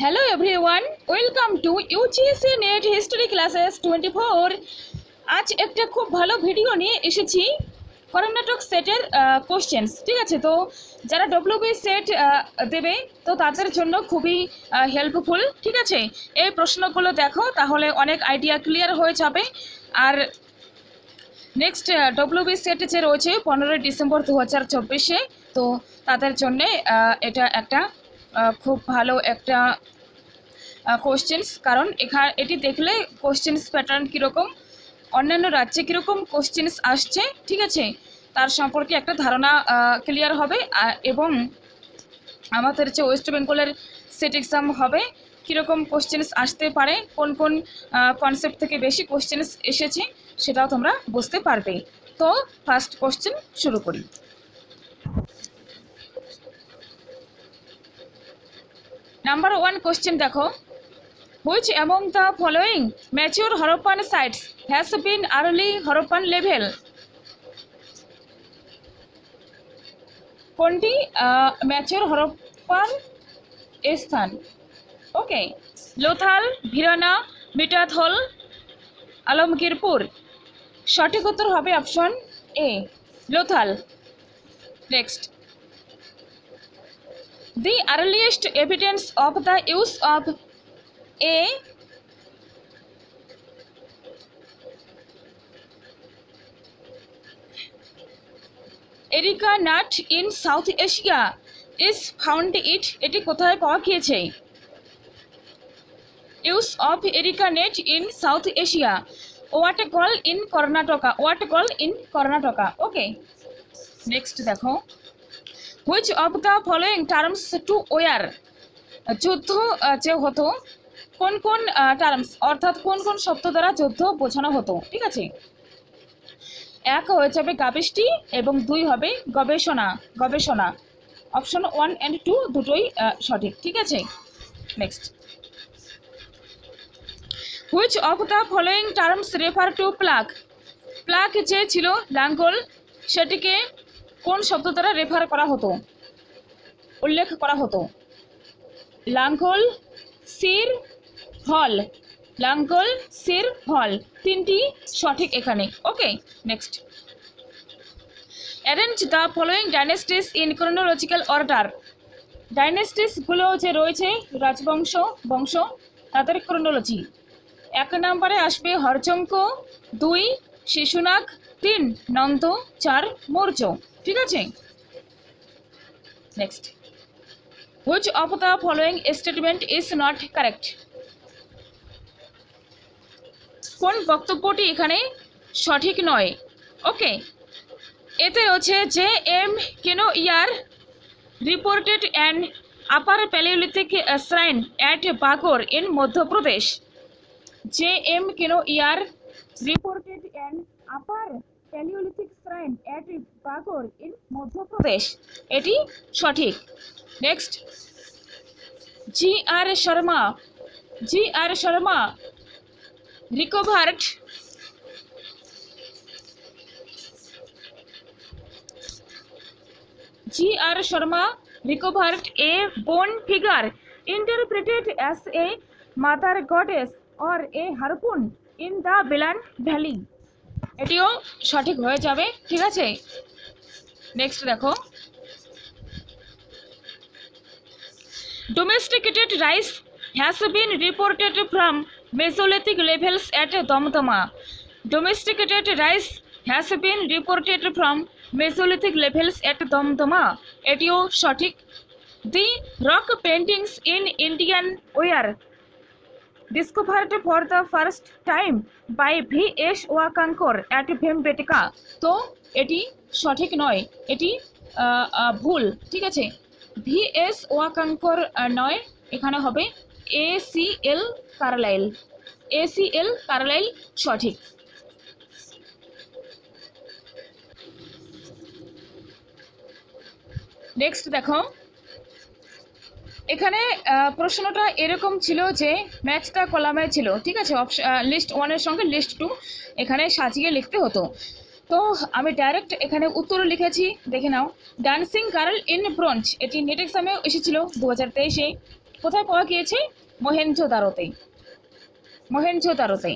Hello everyone, welcome to UGC Net History Classes 24। आज একটা খুব ভালো ভিডিও নিয়ে এসেছি কর্ণাটক সেটের কোশ্চেন্স। ঠিক আছে, তো যারা ডব্লিউবি সেট দেবে তো তাদের জন্য খুবই হেল্পফুল। ঠিক আছে, এই প্রশ্নগুলো দেখো তাহলে অনেক আইডিয়া ক্লিয়ার হয়ে যাবে। আর নেক্সট ডব্লিউবি সেট যে রয়েছে 15 ডিসেম্বর 2024-এ, তো তাদের জন্যে এটা একটা খুব ভালো একটা কোশ্চেন্স, কারণ এটি দেখলে কোশ্চেন্স প্যাটার্ন কীরকম, অন্যান্য রাজ্যে কীরকম কোশ্চেন্স আসছে, ঠিক আছে, তার সম্পর্কে একটা ধারণা ক্লিয়ার হবে। এবং আমাদের যে ওয়েস্ট বেঙ্গলের সেট এক্সাম হবে কীরকম কোশ্চেন্স আসতে পারে, কোন কোন কনসেপ্ট থেকে বেশি কোশ্চেন্স এসেছে সেটাও তোমরা বুঝতে পারবে। তো ফার্স্ট কোশ্চেন শুরু করি। নাম্বার 1 কোশ্চেন দেখো, which among the following mature Harappan sites has been early Harappan level? কোনটি ম্যাচিওর হরপ্পান স্থান? ওকে, লোথাল, ভিরানা, মিটাথল, আলমগীরপুর। সঠিক উত্তর হবে option A, Lothal. Next, the earliest evidence of the use of a areca nut in South Asia is found it. এটি কোথায় পাওয়া গিয়েছে? Use of areca nut in South Asia, Watgal in Karnataka, Watgal in Karnataka. Okay, next দেখো, which of the following terms to war, যুদ্ধ যে হতো কোন কোন টার্মস, অর্থাৎ কোন কোন শব্দ দ্বারা যুদ্ধ বোঝানো হতো? ঠিক আছে, এক হয়ে যাবে গাবিষ্টি এবং 2 হবে গবেষণা, গবেষণা। অপশন 1 and 2 দুটোই সঠিক। ঠিক আছে, next, which of the following terms refer to plug, plug যে ছিল লাঙ্গল সেটিকে কোন শব্দ দ্বারা রেফার করা হতো, উল্লেখ করা হতো? লাঙ্গল, সির, হল, লাঙ্গল, সির, হল, তিনটি সঠিক এখানে। Okay, next, arrange the following dynasties in chronological order. ডাইনেস্টিসগুলো যে রয়েছে রাজবংশ, বংশ, তাদের ক্রোনোলজি। 1 নম্বরে আসবে হরচঙ্ক, 2 শিশুনাগ, 3 নন্দ, 4 মৌর্য। ঠিক আছে, next, which of the following statement is not correct? কোন বক্তব্যটি এখানে সঠিক নয়? ওকে, এতে রয়েছে যে M Kenoyer reported an upper palaeolithic shrine at Baghor in Madhya Pradesh. যে M Kenoyer reported an upper palaeolithic shrine at Baghor in Madhya Pradesh, এটি সঠিক। Next, G R Sharma, G R Sharma recovered G.R. Sharma recovered a bone figure interpreted as a mother goddess or a harpoon in the Belan Valley। এটিও সঠিক হয়ে যাবে। ঠিক আছে, next দেখো, domesticated rice has been reported from Mesolithic levels at Damdama। Domesticated rice has been reported from Mesolithic levels at Damdama, এটিও সঠিক। The rock paintings in Indian were discovered for the first time by V.S. Wakankor at Bhimbetka, তো এটি সঠিক নয়, এটি ভুল। ঠিক আছে, V.S. ওয়াকাঙ্কর নয়, এখানে হবে A.C.L. Carlyle, A.C.L. কার্লাইল সঠিক। নেক্সট দেখো, এখানে প্রশ্নটা এরকম ছিল যে ম্যাচ দ্য কলামে ছিল। ঠিক আছে, লিস্ট 1-এর সঙ্গে লিস্ট 2 এখানে সাজিয়ে লিখতে হতো। তো আমি ডাইরেক্ট এখানে উত্তর লিখেছি, দেখে নাও। ডান্সিং গার্ল ইন ব্রোঞ্জ, এটি নেট এক্সামেও এসেছিল 2023-এ। কোথায় পাওয়া গিয়েছে? মহেঞ্জোদারোতে। মহেঞ্জোদারোতে।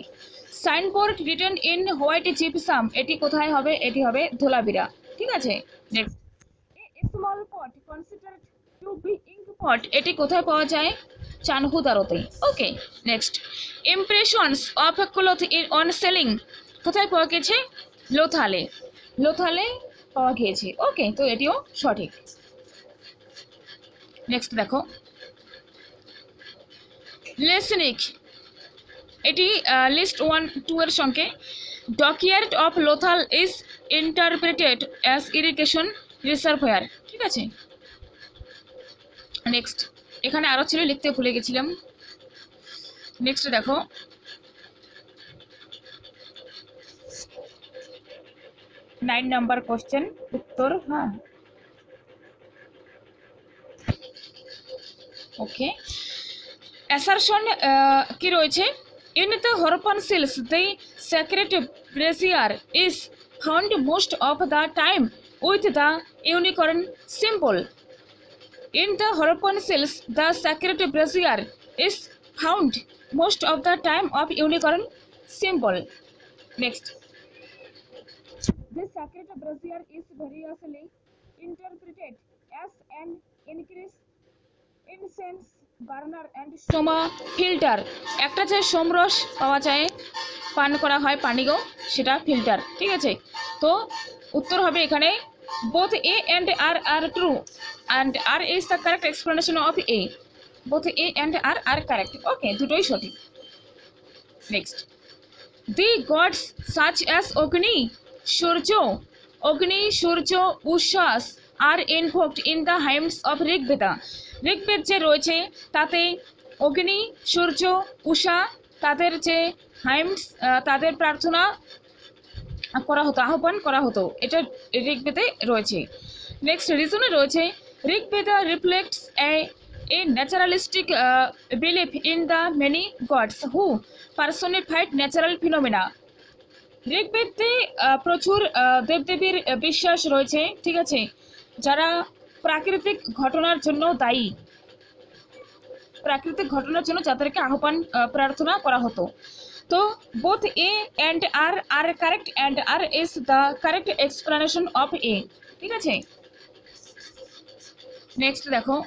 Signboard written in white gypsum, এটি কোথায় হবে? এটি হবে ধোলাবিরা। ঠিক আছে, next. A small pot considered to be ink pot, এটি কোথায় পাওয়া যায়? চানহুদারোতে। Okay, next. Impressions of cloth in on sealing, কোথায় পাওয়া গেছে? লোথালে। লোথালে পাওয়া গিয়েছে। ওকে, তো এটিও সঠিক। নেক্সট দেখো, লেসনিক, এটি লিস্ট 1-2 এর সঙ্গে। Dockyard of Lothal is interpreted as irrigation reservoir. ঠিক আছে, নেক্সট। এখানে আরও ছিল, লিখতে ভুলে গেছিলাম। নেক্সট দেখো, নাইন নাম্বার কোশ্চেন উত্তর। হ্যাঁ, ওকে। অ্যাসারশন কি রয়েছে? In the Harappan seals the sacred brazier is found most of the time with the unicorn symbol. In the Harappan seals, the sacred brazier is found most of the time of unicorn symbol. Next, this sacred brazier is variously interpreted as an incense burner and soma filter. একটা যে সোমরস পাওয়া যায়, পান করা হয় পানীয়, সেটা filter. ঠিক আছে, তো উত্তর হবে এখানে both A and R are true and R is the correct explanation of A. Both A and R are correct. Okay, দুটোই সঠিক। Next, the gods such as Agni, Surjo, Ushas are invoked in the hymns of Rigveda. Rigveda যে রয়েছে তাতে অগ্নি, সূর্য, উষা তাদের যে hymns, তাদের প্রার্থনা করা হতো, আহ্বান করা হতো, এটা ঋগ্বেদে রয়েছে। নেক্সট, রিজনে রয়েছে Rigveda reflects a naturalistic belief in the many gods who personified natural phenomena. ঋগ্বেদে প্রচুর দেবদেবীর বিশ্বাস রয়েছে। ঠিক আছে, যারা প্রাকৃতিক ঘটনার জন্য দায়ী, প্রাকৃতিক ঘটনার জন্য যাদেরকে আহ্বান প্রার্থনা করা হতো। তো both A and R are correct and R is the correct explanation of A. ঠিক আছে, নেক্সট দেখো,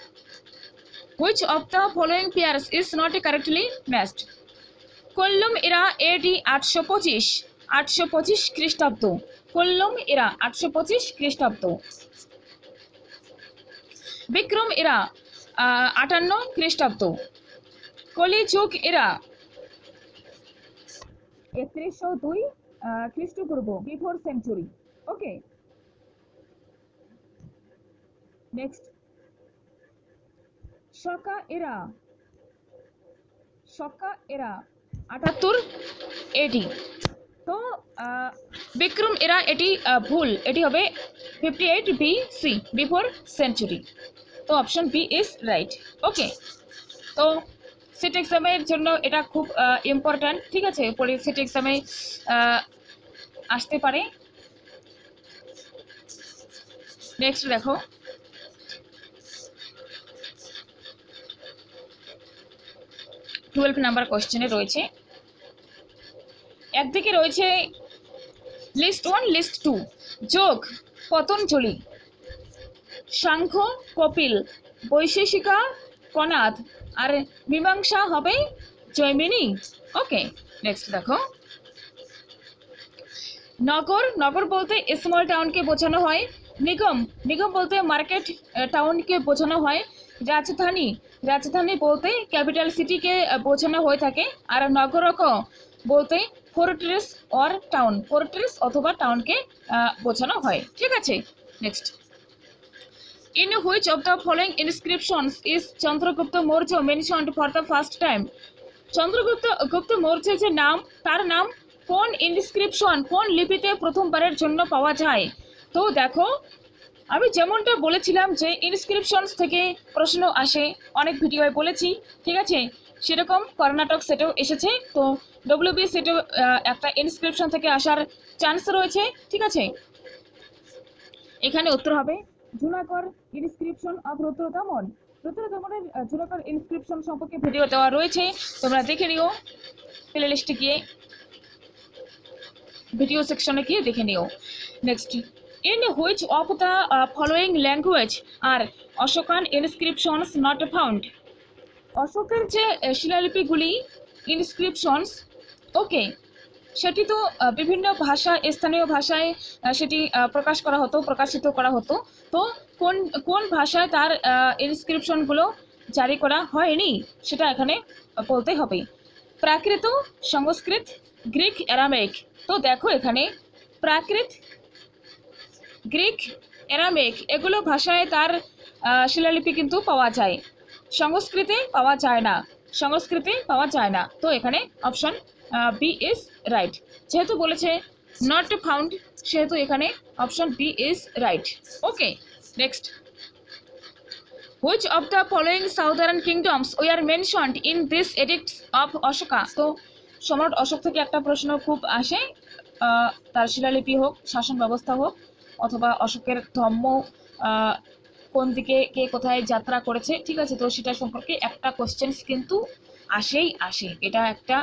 which of the following pairs is not correctly matched? কল্লম এরা AD 825 খ্রিস্টাব্দ। কল্লম এরা 825 খ্রিস্টাব্দ। বিক্রম এরা 58 খ্রিস্টাব্দ। কলিযুগ এরা 3102 খ্রিস্টপূর্ব, বিফোর সেঞ্চুরি। ওকে, নেক্সট, শকা এরা 78 AD। তো বিক্রম এরা এটি ভুল, এটি হবে 58 BC, বিফোর সেঞ্চুরি। তো অপশন বি ইজ রাইট। ওকে, তো সিট এক্সামের জন্য এটা খুব ইম্পর্ট্যান্ট। ঠিক আছে, পরে সিট এক্সামে আসতে পারে। নেক্সট দেখো, টুয়েলভ নাম্বার কোশ্চেনে রয়েছে, একদিকে রয়েছে লিস্ট 1, লিস্ট 2, যোগ পতঞ্জলি, সাংখ্য কপিল, বৈশেষিকা কনাদ, আর মীমাংসা হবে জৈমিনী। ওকে, নেক্সট দেখো, নগর বলতে স্মল টাউনকে বোঝানো হয়। নিগম বলতে মার্কেট টাউনকে বোঝানো হয়। রাজধানী বলতে ক্যাপিটাল সিটিকে বোঝানো হয়ে থাকে। আর নগরক বলতে ফোর্ট্রেস অর টাউন, ফোর্ট্রেস অথবা টাউনকে বোঝানো হয়। ঠিক আছে, next, in which of the following inscriptions is Chandragupta Maurya mentioned for the first time? Chandragupta মৌর্যের যে নাম, তার নাম কোন ইনস্ক্রিপশন, কোন লিপিতে প্রথমবারের জন্য পাওয়া যায়? তো দেখো, আমি যেমনটা বলেছিলাম যে ইনস্ক্রিপশনস থেকে প্রশ্ন আসে, অনেক ভিডিওয়ে বলেছি। ঠিক আছে, সেরকম কর্ণাটক সেটেও এসেছে। তো WB সেটেও একটা ইনস্ক্রিপশন থেকে আসার চান্স রয়েছে। ঠিক আছে, এখানে উত্তর হবে জুনাগড় ইনস্ক্রিপশন অফ রুদ্রদামন। প্রথমে তোমাদের ঝুলকার ইনস্ক্রিপশন সম্পর্কে ভিডিও দেওয়া রয়েছে, তোমরা দেখে নিও, প্লে লিস্টে গিয়ে ভিডিও সেকশনে গিয়ে দেখে নিও। Next, in which of the following language are Ashokan inscriptions not found? অশোকের যে শিলালিপিগুলি ইনস্ক্রিপশনস, ওকে, সেটি তো বিভিন্ন ভাষা, স্থানীয় ভাষায় সেটি প্রকাশিত করা হতো। তো কোন কোন ভাষায় তার ইনস্ক্রিপশনগুলো জারি করা হয়নি সেটা এখানে বলতে হবে। প্রাকৃত, সংস্কৃত, গ্রিক, অ্যারামেক। তো দেখো এখানে প্রাকৃত, গ্রিক, অ্যারামেক এগুলো ভাষায় তার শিলালিপি কিন্তু পাওয়া যায়, সংস্কৃতে পাওয়া যায় না, তো এখানে অপশন বি ইজ রাইট। যেহেতু বলেছে নট ফাউন্ড, সেহেতু এখানে option B is right. Okay, next, which of the following southern kingdoms were mentioned in this edicts of Ashoka? তো সম্রাট অশোক থেকে একটা প্রশ্ন খুব আসে, তার শিলালিপি হোক, শাসন ব্যবস্থা হোক, অথবা অশোকের ধর্ম কোন দিকে কে কোথায় যাত্রা করেছে, ঠিক আছে, তো সেটা সম্পর্কে একটা কোশ্চেন্স কিন্তু আসে। এটা একটা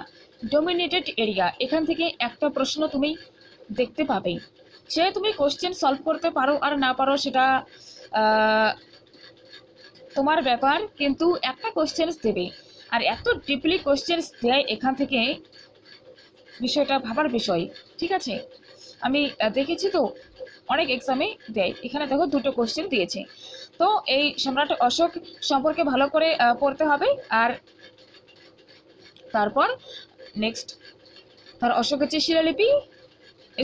ডোমিনেটেড এরিয়া, এখান থেকে একটা প্রশ্ন তুমি দেখতে পাবে। সে তুমি কোশ্চেন সলভ করতে পারো আর না পারো সেটা তোমার ব্যাপার, কিন্তু একটা কোশ্চেন্স দেবে, আর এত ডিপলি কোশ্চেন্স দেয় এখান থেকে, বিষয়টা ভাবার বিষয়, ঠিক আছে। আমি দেখেছি তো অনেক এক্সামে দেয়, এখানে দেখো দুটো কোশ্চেন দিয়েছে। তো এই সম্রাট অশোক সম্পর্কে ভালো করে পড়তে হবে। আর তারপর নেক্সট, তার অশোকের যে শিলালিপি,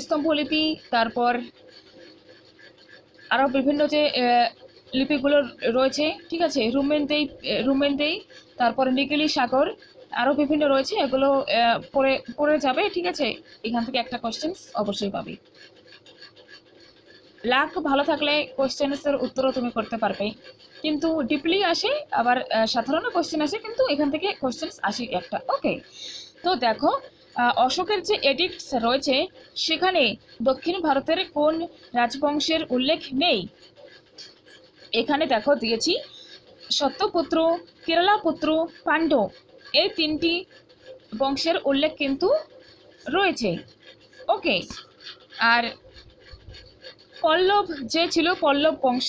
স্তম্ভলিপি, তারপর আরও বিভিন্ন যে লিপিগুলো রয়েছে, ঠিক আছে, রুমেনদেই, তারপরে নিকিলি সাগর, আরও বিভিন্ন রয়েছে, এগুলো পড়ে যাবে, ঠিক আছে। এখান থেকে একটা কোশ্চেন অবশ্যই পাবে। লাক ভালো থাকলে কোশ্চেন্সের উত্তরও তুমি করতে পারবে, কিন্তু ডিপলি আসে, আবার সাধারণ কোশ্চেন আসে, কিন্তু এখান থেকে কোশ্চেন্স আসে একটা। ওকে, তো দেখো অশোকের যে এডিক্টস রয়েছে সেখানে দক্ষিণ ভারতের কোন রাজবংশের উল্লেখ নেই? এখানে দেখো দিয়েছি সত্যপুত্র, কেরালাপুত্র, পাণ্ড্য, এই তিনটি বংশের উল্লেখ কিন্তু রয়েছে। ওকে, আর পল্লব যে ছিল, পল্লব বংশ,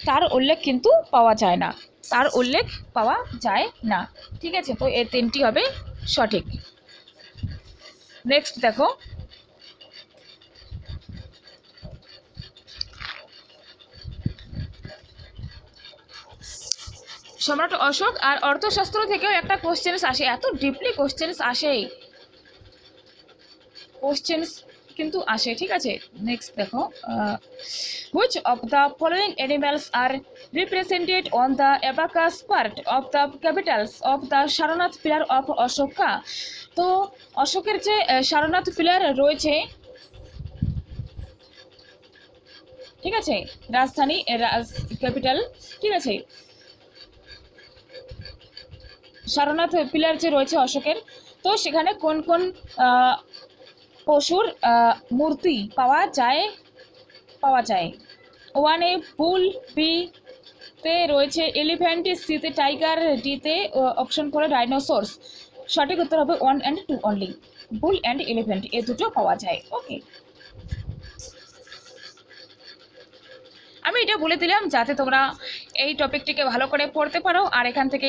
তার উল্লেখ কিন্তু পাওয়া যায় না, ঠিক আছে। তো এই তিনটি হবে সঠিক। নেক্সট দেখো, সম্রাট অশোক আর অর্থশাস্ত্র থেকেও একটা কোশ্চেন্স আসে, এত ডিপলি কোশ্চেন্স কিন্তু আসে, ঠিক আছে। নেক্সট দেখো, which of the following animals R represented on the abacus part of the Capitals of the Sarnath pillar of Ashoka? তো অশোকের যে সারনাথ পিলার রয়েছে, ঠিক আছে, রাজধানী, ক্যাপিটাল, ঠিক আছে, সারনাথ পিলার যে রয়েছে অশোকের, তো সেখানে কোন কোন পশুর মূর্তি পাওয়া যায়? 1 বুল, বি তে রয়েছে এলিফ্যান্ট, সিতে টাইগার, ডিতে অপশন করে ডাইনোসরস। সঠিক উত্তর হবে 1 and 2 অনলি, বুল অ্যান্ড এলিফ্যান্ট, এ দুটো পাওয়া যায়। ওকে, আমি এটা বলে দিলাম যাতে তোমরা এই টপিকটিকে ভালো করে পড়তে পারো, আর এখান থেকে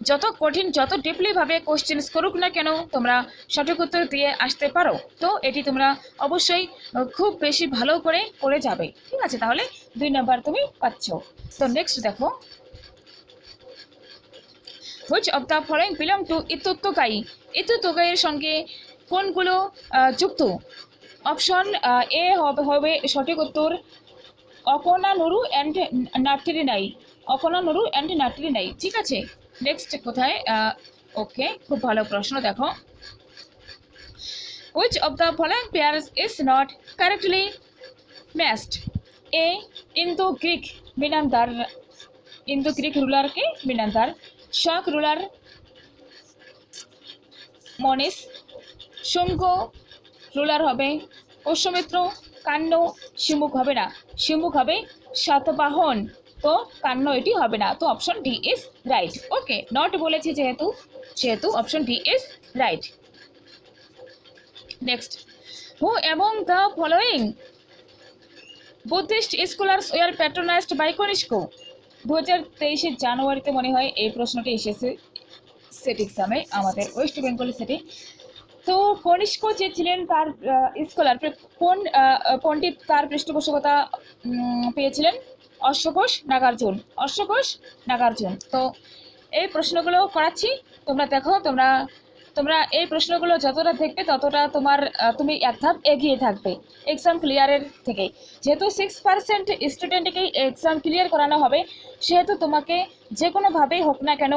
যত কঠিন, যত ডিপলিভাবে কোশ্চেন্স করুক না কেন, তোমরা সঠিক উত্তর দিয়ে আসতে পারো। তো এটি তোমরা অবশ্যই খুব বেশি ভালো করে পড়ে যাবে, ঠিক আছে, তাহলে 2 নাম্বার তুমি পাচ্ছ। তো নেক্সট দেখো, which of the following belong to ইত্যুত্তকাই? ইত্যুত্তকাইয়ের সঙ্গে কোনগুলো যুক্ত? অপশন এ হবে সঠিক উত্তর অকনানুরু অ্যান্ড নাট্টিরিনাই, ঠিক আছে। নেক্সট কোথায়, ওকে, খুব ভালো প্রশ্ন। দেখো, which of the following pairs is not correctly matched? A, Indo-Greek ruler কে মিনান্দার, শক রুলার মনিস, শুঙ্গ রুলার হবে অশ্বমিত্র, কাণ্ড, শিমুখ হবে না, শিমুখ হবে সাতবাহন, তো কান্ন এটি হবে না, তো option D is right. Okay, not বলেছি যেহেতু সেহেতু option D is right. Next, who among the following Buddhist scholars were patronised by Kanishka? 2023 জানুয়ারিতে মনে হয় এই প্রশ্নটি এসেছে সেট এক্সামে, আমাদের ওয়েস্ট বেঙ্গল সেটে। তো কনিষ্ক যে ছিলেন তার স্কলার কোন পণ্ডিত তার পৃষ্ঠপোষকতা পেয়েছিলেন? অশ্বঘোষ নাগার্জুন, অশ্বঘোষ নাগার্জুন। তো এই প্রশ্নগুলো করাচ্ছি, তোমরা দেখো, তোমরা এই প্রশ্নগুলো যতটা দেখবে ততটা তুমি এক ধাপ এগিয়ে থাকবে এক্সাম ক্লিয়ারের থেকে। যেহেতু 6% স্টুডেন্টকেই এক্সাম ক্লিয়ার করানো হবে, সেহেতু তোমাকে যে কোনোভাবেই হোক না কেন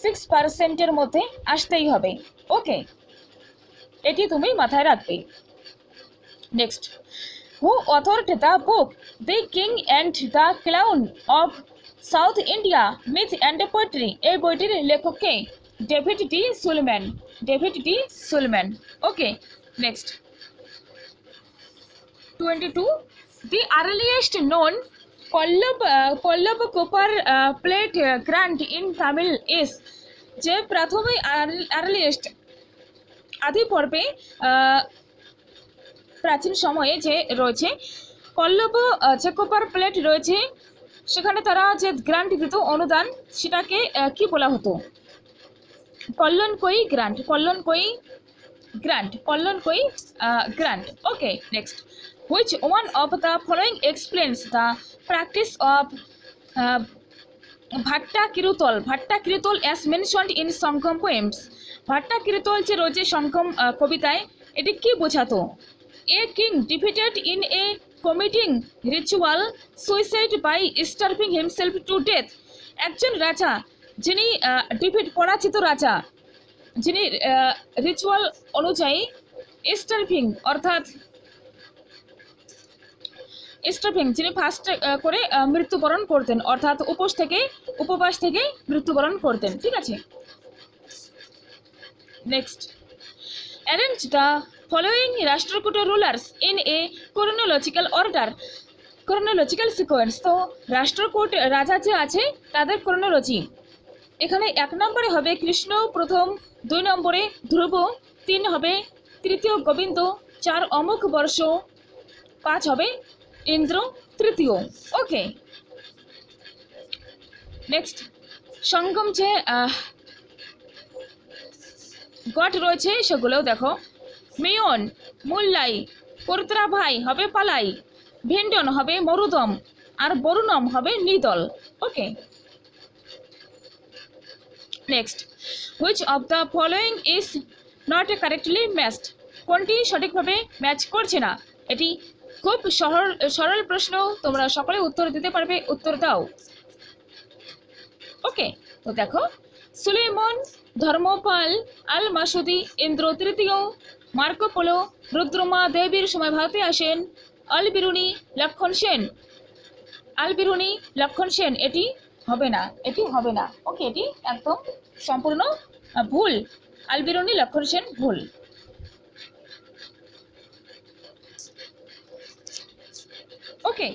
6%-এর মধ্যে আসতেই হবে। ওকে, এটি তুমি মাথায় রাখবে। Next, who authored the book the king and the clown of South India myth and poetry? এই বইটির লেখক কে? David D Shulman, David D Shulman. Okay, next 22, the earliest known Pallava copper plate grant in Tamil is? যে প্রথমে earliest আদি পর্বে প্রাচীন সময়ে যে রয়েছে পল্লব যে কপার প্লেট রয়েছে, সেখানে তারা যে গ্রান্ট দিত অনুদান, সেটাকে কি বলা হতো? Kalyanakayi grant, Kalyanakayi grant, Kalyanakayi grant. Okay, next, which one of the following explains the practice of ভাট্টা কিরুতল? ভাট্টা কিরুতল as mentioned in Sangam poems? ভাট্টা কিরুতল যে রয়েছে সংগম কবিতায়, এটি কি বোঝাতো? A king defeated in a committing ritual suicide by starving himself to death? একজন রাজা যিনি পরাজিত রাজা, যিনি রিচুয়াল অনুযায়ী স্টার্ভিং অর্থাৎ যিনি ফাস্ট করে মৃত্যুবরণ করতেন, অর্থাৎ উপবাস থেকে মৃত্যুবরণ করতেন। ঠিক আছে, next, arrange the following Rashtrakuta rulers in a chronological order, chronological sequence. তো রাষ্ট্রকূট রাজা যে আছে তাদের ক্রোনোলজি, এখানে 1 নম্বরে হবে কৃষ্ণ প্রথম, 2 নম্বরে ধ্রুব, 3 হবে তৃতীয় গোবিন্দ, 4 অমুক বর্ষ, 5 হবে ইন্দ্র তৃতীয়। ওকে, নেক্সট, সঙ্গম যে গড রয়েছে সেগুলোও দেখো। মিয়ন, মুল্লাই, কোরতরা ভাই হবে পালাই, ভিন্ডন হবে মরুদম, আর বরুণম হবে Neidal. Okay, next, which of the following is not correctly matched? কোনটি সঠিকভাবে ম্যাচ করছে না? এটি খুব সরল প্রশ্ন, তোমরা সকলে উত্তর দিতে পারবে, উত্তর দাও। ওকে, তো দেখো, সুলেমন, ধর্মপাল, আল মাসুদি, ইন্দ্র তৃতীয়, মার্কো পোলো, রুদ্রমা দেবীর সময় ভারতে আসেন, আলবিরুনি, লক্ষণ সেন, আলবিরুনি, লক্ষণ সেন। এটি হবে না, এটি হবে না। ওকে, এটি একদম সম্পূর্ণ ভুল, আলবিরুনি, লক্ষণ সেন ভুল। ওকে,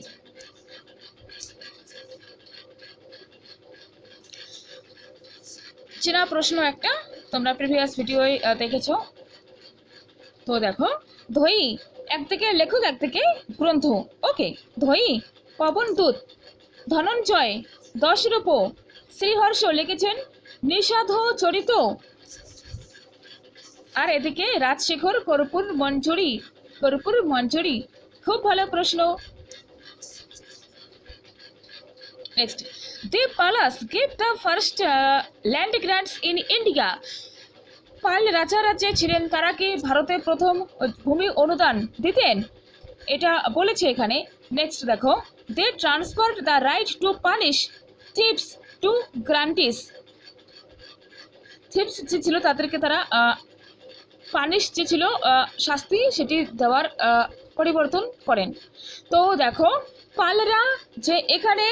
চেনা প্রশ্ন একটা, তোমরা প্রিভিয়াস ভিডিওয় দেখেছো। তো দেখো, ধৈ একদিকে লেখক একদিকে গ্রন্থ। ওকে, ধৈ পবনদূত, ধনঞ্জয়, 10 রূপ, শ্রীহর্ষ লিখেছেন নিষাধ চরিত, আর এদিকে রাজশেখর কর্পূর মঞ্জুরি। খুব ভালো প্রশ্ন। Next, the Palas give the first land grants in India? Pala রাজারা যে ছিলেন তারা কি ভারতে প্রথম ভূমি অনুদান দিতেন? এটা বলেছে এখানে। নেক্সট দেখো, they transferred the right to punish thieves to grantees. Thieves যে ছিল তাদেরকে তারা পানিশ যে ছিল শাস্তি, সেটি দেওয়ার পরিবর্তন করেন। তো দেখো, পালরা যে এখানে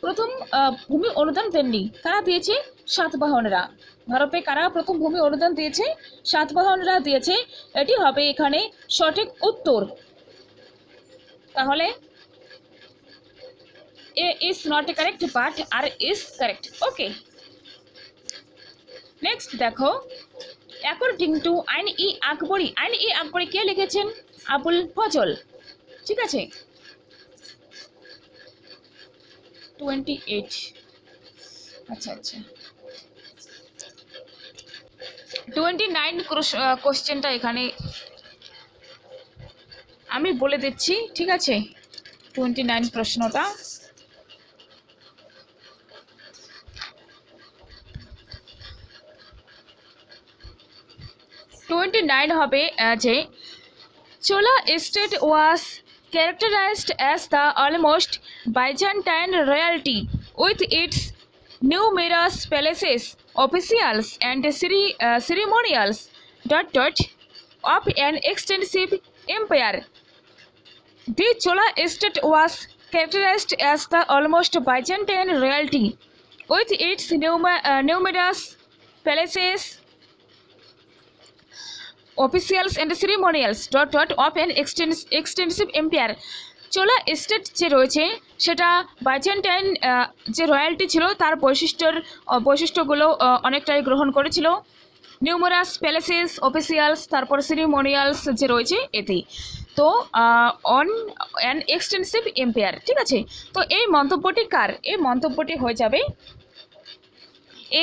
প্রথম ভূমি অনুদান দেননি, কারা দিয়েছে? সাতবাহনরা। ভারতে কারা প্রথম ভূমি অনুদান দিয়েছে? সাতবাহনরা দিয়েছে। এটি হবে এখানে সঠিক উত্তর। তাহলে A is not correct but R is correct. Okay, next দেখো, অ্যাকর্ডিং টু আইন ই আকবরী, আইন ই আকবরী কে লিখেছেন? আবুল ফজল। ঠিক আছে, 28। আচ্ছা আচ্ছা, 29 কোশ্চেনটা এখানে আমি বলে দিচ্ছি। ঠিক আছে, 29 প্রশ্নটা হবে যে Chola state was characterized as the almost Byzantine royalty with its numerous palaces, officials and ceremonials of an extensive empire. The Chola state was characterized as the almost Byzantine royalty with its numerous palaces, officials and ceremonials of an extensive empire. Chola state যে রয়েছে সেটা Byzantine যে royalty ছিল তার বৈশিষ্ট্যগুলো অনেকটাই গ্রহণ করেছিল। নিউমারাস প্যালেসেস, অফিসিয়ালস, তারপর সেরিমোনিয়ালস যে রয়েছে এতে, তো অন অ্যান এক্সটেন্সিভ এম্পায়ার। ঠিক আছে, তো এই মন্তব্যটি কার? এই মন্তব্যটি হয়ে যাবে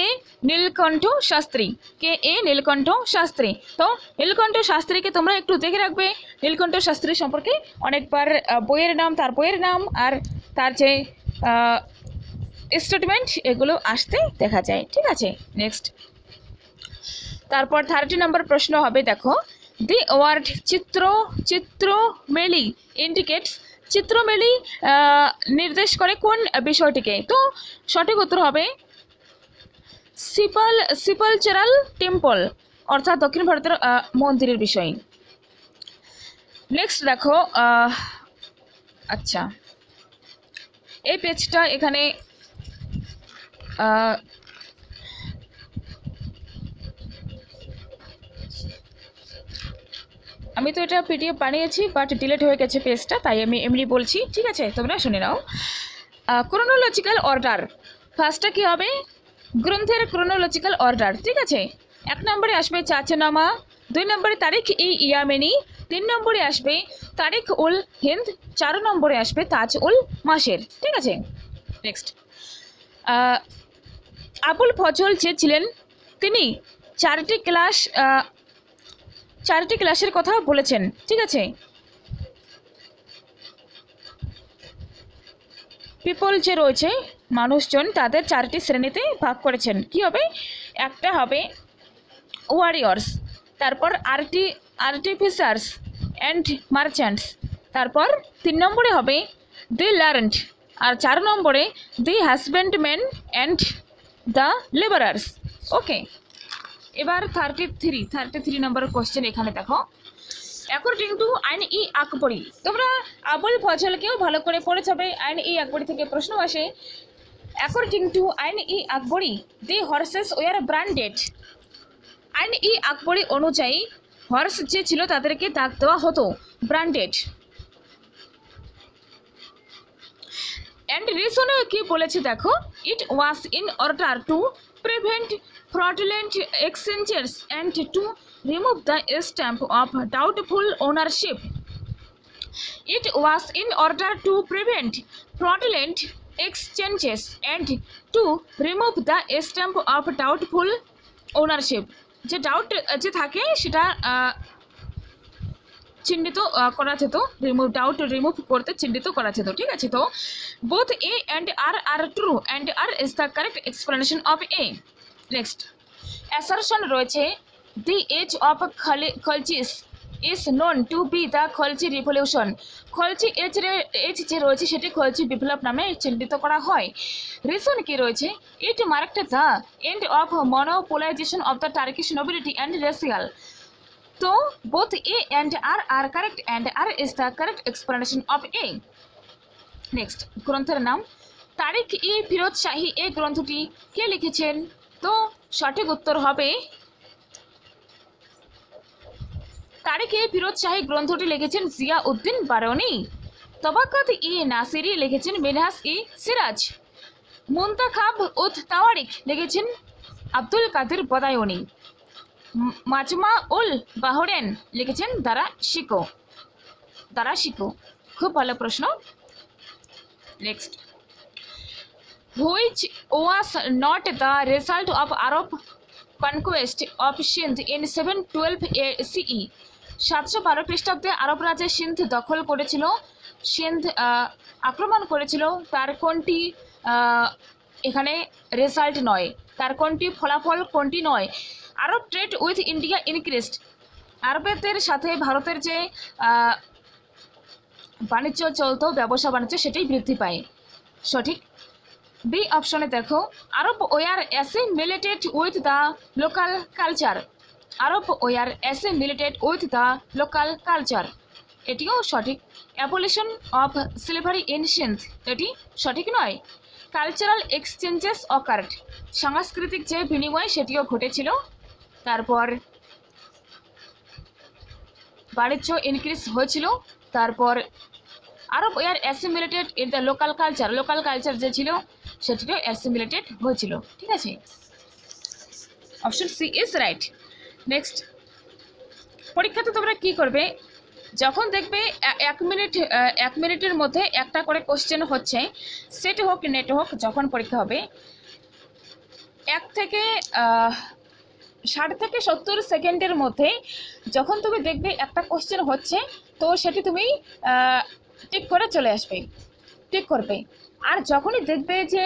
এ নীলকণ্ঠ শাস্ত্রী। কে? এ নীলকণ্ঠ শাস্ত্রী। তো নীলকণ্ঠ শাস্ত্রীকে তোমরা একটু দেখে রাখবে। নীলকণ্ঠ শাস্ত্রী সম্পর্কে অনেকবার বইয়ের নাম, তার বইয়ের নাম আর তার যে স্টেটমেন্ট এগুলো আসতে দেখা যায়। ঠিক আছে, নেক্সট, তারপর 30 নম্বর প্রশ্ন হবে। দেখো, দি ওয়ার্ড চিত্রমেলি ইন্ডিকেটস, চিত্রমেলি নির্দেশ করে কোন বিষয়টিকে? তো সঠিক উত্তর হবে সিপালচারাল টেম্পল, অর্থাৎ দক্ষিণ ভারতের মন্দিরের বিষয়। নেক্সট দেখো, আচ্ছা এই পেজটা এখানে আমি তো এটা পিডিএফ বানিয়েছি বাট ডিলিট হয়ে গেছে পেজটা, তাই আমি এমনি বলছি। ঠিক আছে, তোমরা শুনে নাও। ক্রোনোলজিক্যাল অর্ডার, ফার্স্টটা কি হবে? গ্রন্থের ক্রোনোলজিক্যাল অর্ডার। ঠিক আছে, 1 নম্বরে আসবে চাচনামা, 2 নম্বরে তারিখ ই ইয়ামেনি, 3 নম্বরে আসবে তারিখ উল হিন্দ, 4 নম্বরে আসবে তাজ উল মাসের। ঠিক আছে, নেক্সট, আবুল ফজল যে ছিলেন তিনি 4টি ক্লাসের কথা বলেছেন। ঠিক আছে, পিপল যে রয়েছে মানুষজন তাদের 4টি শ্রেণীতে ভাগ করেছেন। কি হবে? একটা হবে ওয়ারিয়র্স, তারপর আর্টিফিসার্স অ্যান্ড মার্চেন্টস, তারপর 3 নম্বরে হবে দি লার্নড, আর 4 নম্বরে দি হাজব্যান্ডম্যান অ্যান্ড দ্য লেবারার্স। ওকে, এবার 33 নম্বর কোশ্চেন এখানে দেখো। অ্যাকর্ডিং টু আইন ই আকবরী, তোমরা আবুল ফজলকেও ভালো করে পড়ে যাবে, আইন ই আকবরী থেকে প্রশ্ন আসে। According to Ain i Akbari the horse's war branded, আইন ই আকবরী অনুযায়ী হর্স যে ছিল তাদেরকে দাগ দেওয়া হতো ব্র্যান্ডেড। অ্যান্ড রিজনে কি বলেছে দেখো, it was in order to prevent fraudulent exchanges and to remove the stamp of doubtful ownership. It was in order to prevent fraudulent exchanges and to remove the stamp of doubtful ownership. যে doubt যে থাকে সেটা চিহ্নিত করা যেত, doubt remove করতে চিহ্নিত করা যেত। ঠিক আছে, তো both A and R are true and R is the correct explanation of A. Next, assertion রয়েছে the age of Khaljis is known to be the Khalji revolution, Khalji age যে রয়েছে সেটি খলজি বিপ্লব নামে চিহ্নিত করা হয়। রিজন কি রয়েছে? It marked the end of monopolization of the Turkish nobility and racial. তো both A and R R correct and R is the correct explanation of A. Next, গ্রন্থের নাম তারিখ ই ফিরোজ শাহী, এই গ্রন্থটি কে লিখেছেন? তো সঠিক উত্তর হবে তারিখ ই ফিরোজ শাহী গ্রন্থটি লিখেছেন জিয়া উদ্দিন বারনী। তবাকাত ই নাসিরি লিখেছেন মিনহাজ ই সিরাজ। মুন্তাখাব উত তাওয়ারিখ লিখেছেন আব্দুল কাদের বদায়ুনি। মাজমা উল বাহরেন লিখেছেন দারা শিকো। খুব ভালো প্রশ্ন। Next, which was not the result of Arab conquest of Sindh in 712 CE। 712 খ্রিস্টাব্দে আরব রাজ্যে সিন্ধ দখল করেছিল, সিন্ধ আক্রমণ করেছিল, তার কোনটি এখানে রেজাল্ট নয়, তার কোনটি ফলাফল কোনটি নয়? আরব ট্রেড উইথ ইন্ডিয়া ইনক্রিজড। আরবের সাথে ভারতের যে বাণিজ্য চলতো, ব্যবসা বাণিজ্য, সেটাই বৃদ্ধি পায়। সঠিক। বি অপশনে দেখো, Arab war assimilated with the local culture. Arab war assimilated with the local culture, এটিও সঠিক। Abolition of slavery in Sindh, এটি সঠিক নয়। কালচারাল এক্সচেঞ্জেস অকার্ড, সাংস্কৃতিক যে বিনিময় সেটিও ঘটেছিল। তারপর বাণিজ্য ইনক্রিজ হয়েছিল। তারপর Arab war assimilated in the local culture, local culture যে ছিল সেটিও অ্যাসিমিলেটেড হয়েছিল। ঠিক আছে, option C is right. Next, পরীক্ষাতে তোমরা কি করবে, যখন দেখবে 1 মিনিটের মধ্যে একটা করে কোশ্চেন হচ্ছে, সেট হোক নেট হোক, যখন পরীক্ষা হবে 60 থেকে 70 সেকেন্ডের মধ্যে যখন তুমি দেখবে একটা কোশ্চেন হচ্ছে, তো সেটি তুমি টিক করে চলে আসবে, টিক করবে। আর যখনই দেখবে যে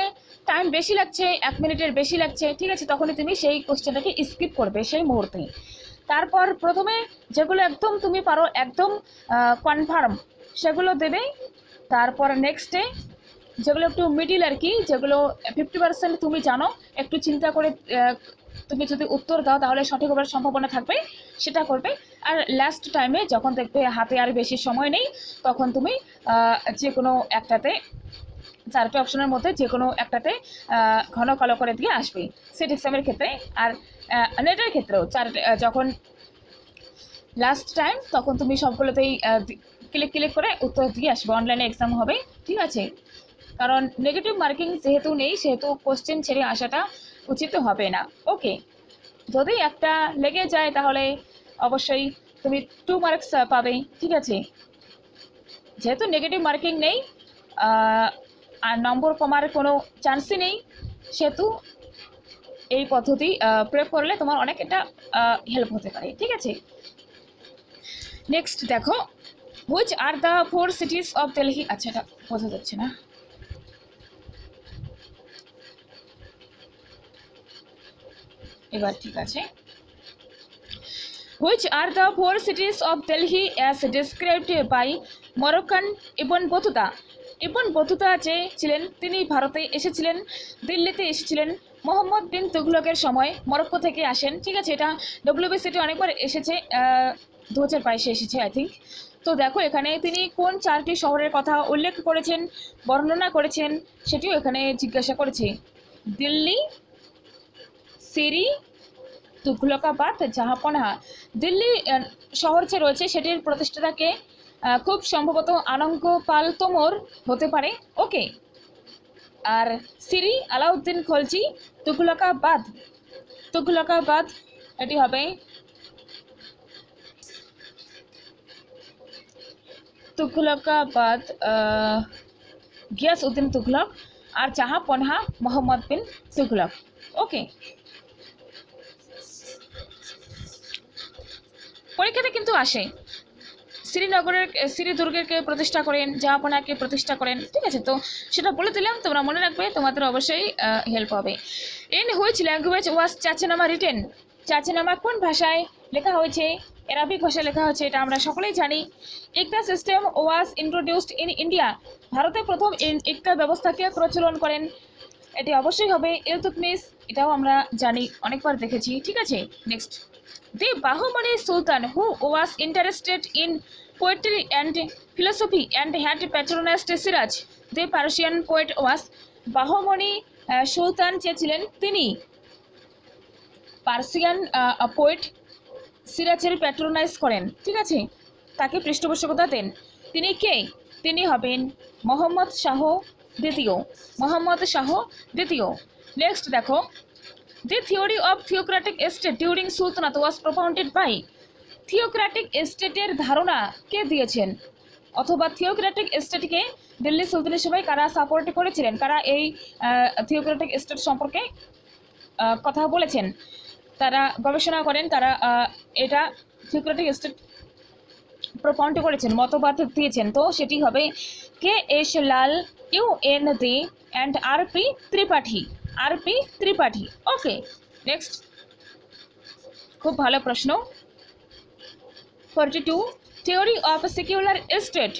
টাইম বেশি লাগছে, 1 মিনিটের বেশি লাগছে, ঠিক আছে, তখনই তুমি সেই কোশ্চেনটাকে স্কিপ করবে সেই মুহূর্তে। তারপর প্রথমে যেগুলো একদম তুমি পারো, একদম কনফার্ম, সেগুলো দেবে। তারপর নেক্সটে যেগুলো একটু মিডিল আর কি, যেগুলো 50% তুমি জানো, একটু চিন্তা করে তুমি যদি উত্তর দাও তাহলে সঠিক হবার সম্ভাবনা থাকবে, সেটা করবে। আর লাস্ট টাইমে যখন দেখবে হাতে আর বেশি সময় নেই, তখন তুমি যে কোনো একটাতে, 4টে অপশনের মধ্যে যে কোনো একটাতে ঘন কালো করে দিয়ে আসবে, সেট এক্সামের ক্ষেত্রে। আর নেটের ক্ষেত্রেও যখন লাস্ট টাইম, তখন তুমি সবগুলোতেই ক্লিক করে উত্তর দিয়ে আসবে। অনলাইনে এক্সাম হবে, ঠিক আছে, কারণ নেগেটিভ মার্কিং যেহেতু নেই, সেহেতু কোশ্চেন ছেড়ে আসাটা উচিত হবে না। ওকে, যদি একটা লেগে যায় তাহলে অবশ্যই তুমি 2 মার্কস পাবে, ঠিক আছে। যেহেতু নেগেটিভ মার্কিং নেই আর নম্বর কমার কোনো চান্সই নেই, সেহেতু এই পদ্ধতি প্রয়োগ করলে তোমার অনেক এটা হেল্প হতে পারে, ঠিক আছে। নেক্সট দেখো, which are the 4 cities of Delhi. আচ্ছা, এটা বোঝা যাচ্ছে না, এবার ঠিক আছে। Which are the 4 cities of Delhi as described by Moroccan Ibn Battuta. Ibn Battuta যে ছিলেন, তিনি ভারতে এসেছিলেন, দিল্লিতে এসেছিলেন মোহাম্মদ বিন তুগলকের সময়, মরক্কো থেকে আসেন, ঠিক আছে। এটা WBCতে অনেকবার এসেছে, 2022-এ এসেছে আই থিঙ্ক। তো দেখো এখানে তিনি কোন 4টি শহরের কথা উল্লেখ করেছেন, বর্ণনা করেছেন, সেটিও এখানে জিজ্ঞাসা করেছে। দিল্লি, সিরি, তুঘলকাবাদ, জাহাপনাহ। দিল্লি শহর যে রয়েছে সেটির প্রতিষ্ঠাতাকে খুব সম্ভবত আনঙ্গ পাল তোমর হতে পারে। ওকে, আর সিরি আলাউদ্দিন খলজি। তুঘলকাবাদ এটি হবে তুঘলকাবাদ গিয়াসউদ্দিন তুঘলক, আর জাহাপনাহ মোহাম্মদ বিন তুঘলক। ওকে, পরীক্ষাতে কিন্তু আসে, শ্রী দুর্গের কে প্রতিষ্ঠা করেন, জাহাপনাকে প্রতিষ্ঠা করেন, ঠিক আছে। তো সেটা বলে দিলাম, তোমরা মনে রাখবে, তোমাদের অবশ্যই হেল্প হবে। In which language was Chachnama written. Chachnama কোন ভাষায় লেখা হয়েছে? অ্যারাবিক ভাষায় লেখা হয়েছে, এটা আমরা সকলেই জানি। Iqta system was introduced in India. ভারতে প্রথম ইকতা ব্যবস্থাকে প্রচলন করেন, এটি অবশ্যই হবে ইলতুৎমিশ, এটাও আমরা জানি, অনেকবার দেখেছি, ঠিক আছে। Next, the Bahmani Sultan who was interested in poetry and philosophy and had patronized Siraj. The Persian poet was Bahmani Sultan যে ছিলেন, তিনি পার্সিয়ান পোয়েট সিরাজের প্যাট্রোনাইজ করেন, ঠিক আছে, তাকে পৃষ্ঠপোষকতা দেন। তিনি কে? তিনি হবেন মোহাম্মদ শাহ দ্বিতীয়। মোহাম্মদ শাহ দ্বিতীয়। নেক্সট দেখো, the theory of theocratic state during sultanate was propounded by. Theocratic স্টেটের ধারণা কে দিয়েছেন, অথবা থিওক্রেটিক স্টেটকে দিল্লি সুলতানের সময় কারা সাপোর্ট করেছিলেন, কারা এই থিওক্রেটিক স্টেট সম্পর্কে কথা বলেছেন, তারা গবেষণা করেন, তারা এটা থিওক্রেটিক স্টেট প্রপাউন্ড করেছেন, মতবাদ দিয়েছেন। তো সেটি হবে K S Lal, UN Dey and RP Tripathi. RP Tripathi. Okay, next খুব ভালো প্রশ্ন। 42, theory of secular state.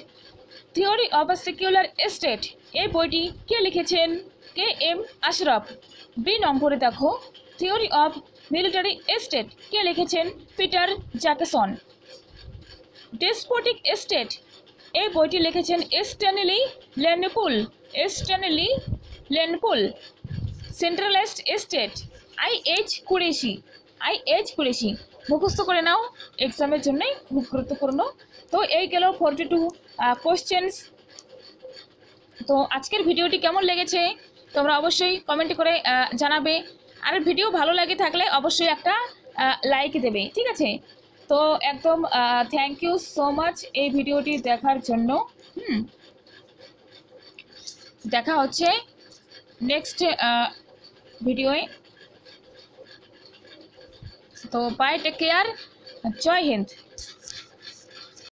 Theory of secular state এই বইটি কে লিখেছেন? K M Ashraf. বি নম্বরে দেখো, থিওরি অফ মিলিটারি স্টেট কে লিখেছেন? Peter Jackson. ডেসপোটিক স্টেট এই বইটি লিখেছেন Stanley Lane Poole. Stanley Lane Poole. Centralised state IH Qureshi. IH Qureshi মুখস্থ করে নাও, এক্সামের জন্য খুব গুরুত্বপূর্ণ। তো এই গেল 42 কোশ্চেন্স। তো আজকের ভিডিওটি কেমন লেগেছে তোমরা অবশ্যই কমেন্ট করে জানাবে, আর ভিডিও ভালো লাগে থাকলে অবশ্যই একটা লাইক দেবে, ঠিক আছে? তো একদম থ্যাংক ইউ সো মাচ এই ভিডিওটি দেখার জন্য। দেখা হচ্ছে নেক্সট ভিডিওয়ে। তো বাই, টেক কেয়ার, জয় হিন্দ।